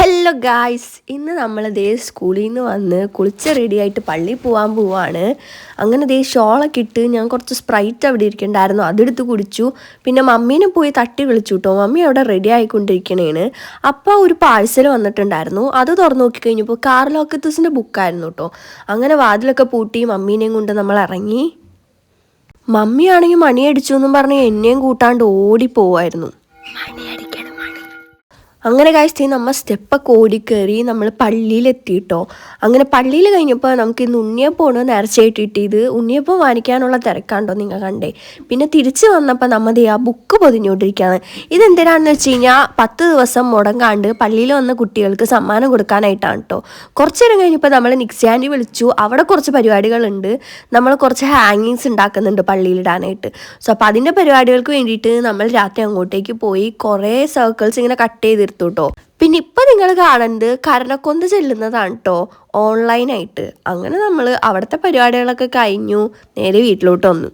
Hello guys, ഇന്ന് നമ്മൾ ദേ സ്കൂളിൽ നിന്ന് വന്ന് കുളിച്ച് റെഡിയായിട്ട് പള്ളിയിൽ പോകാൻ പോവാണ്. അങ്ങനെ ദേ ഷോളൊക്കെ ഇട്ട് ഞാൻ കുറച്ച് സ്പ്രൈറ്റ് അവിടെ ഇരിക്കണ്ടായിരുന്നു, അതെടുത്ത് കുടിച്ചു. പിന്നെ മമ്മീനെ പോയി തട്ടി വിളിച്ചു കേട്ടോ. മമ്മി അവിടെ റെഡി ആയിക്കൊണ്ടിരിക്കണേണ്. അപ്പോൾ ഒരു പാഴ്സൽ വന്നിട്ടുണ്ടായിരുന്നു. അത് തുറന്നു നോക്കി കഴിഞ്ഞപ്പോൾ കാർലോക്കത്തസിൻ്റെ ബുക്കായിരുന്നു കേട്ടോ. അങ്ങനെ വാതിലൊക്കെ പൂട്ടി മമ്മീനെയും കൊണ്ട് നമ്മൾ ഇറങ്ങി. മമ്മിയാണെങ്കിൽ മണിയടിച്ചു എന്നും പറഞ്ഞ് എന്നെയും കൂട്ടാണ്ട് ഓടിപ്പോവായിരുന്നു. അങ്ങനെ കഴിച്ച് നമ്മൾ സ്റ്റെപ്പൊക്കെ ഓടിക്കയറി നമ്മൾ പള്ളിയിലെത്തിയിട്ടോ. അങ്ങനെ പള്ളിയിൽ കഴിഞ്ഞപ്പോൾ നമുക്ക് ഇന്ന് ഉണ്ണിയപ്പമാണ് നേർച്ചയായിട്ട് കിട്ടിയത്. ഉണ്ണിയപ്പം വാങ്ങിക്കാനുള്ള തിരക്കാണ്ടോ നിങ്ങൾ കണ്ടേ. പിന്നെ തിരിച്ച് വന്നപ്പോൾ നമ്മൾ ആ ബുക്ക് പൊതിഞ്ഞുകൊണ്ടിരിക്കുകയാണ്. ഇതെന്തിനാണെന്ന് വെച്ച് കഴിഞ്ഞാൽ 10 ദിവസം മുടങ്ങാണ്ട് പള്ളിയിൽ വന്ന കുട്ടികൾക്ക് സമ്മാനം കൊടുക്കാനായിട്ടാണ് കേട്ടോ. കുറച്ച് നേരം കഴിഞ്ഞപ്പോൾ നമ്മൾ നിക്സി ആൻറ്റി വിളിച്ചു. അവിടെ കുറച്ച് പരിപാടികളുണ്ട്. നമ്മൾ കുറച്ച് ഹാങ്ങിങ്സ് ഉണ്ടാക്കുന്നുണ്ട് പള്ളിയിലിടാനായിട്ട്. സോ അപ്പോൾ അതിൻ്റെ പരിപാടികൾക്ക് വേണ്ടിയിട്ട് നമ്മൾ രാത്രി അങ്ങോട്ടേക്ക് പോയി കുറേ സർക്കിൾസ് ഇങ്ങനെ കട്ട് ചെയ്തിരുന്നു കേട്ടോ. പിന്നെ ഇപ്പം നിങ്ങൾ കാണുന്നത് കരണക്കൊന്ത ചെല്ലുന്നതാണ് കേട്ടോ, ഓൺലൈനായിട്ട്. അങ്ങനെ നമ്മൾ അവിടുത്തെ പരിപാടികളൊക്കെ കഴിഞ്ഞു നേരെ വീട്ടിലോട്ട് വന്നു.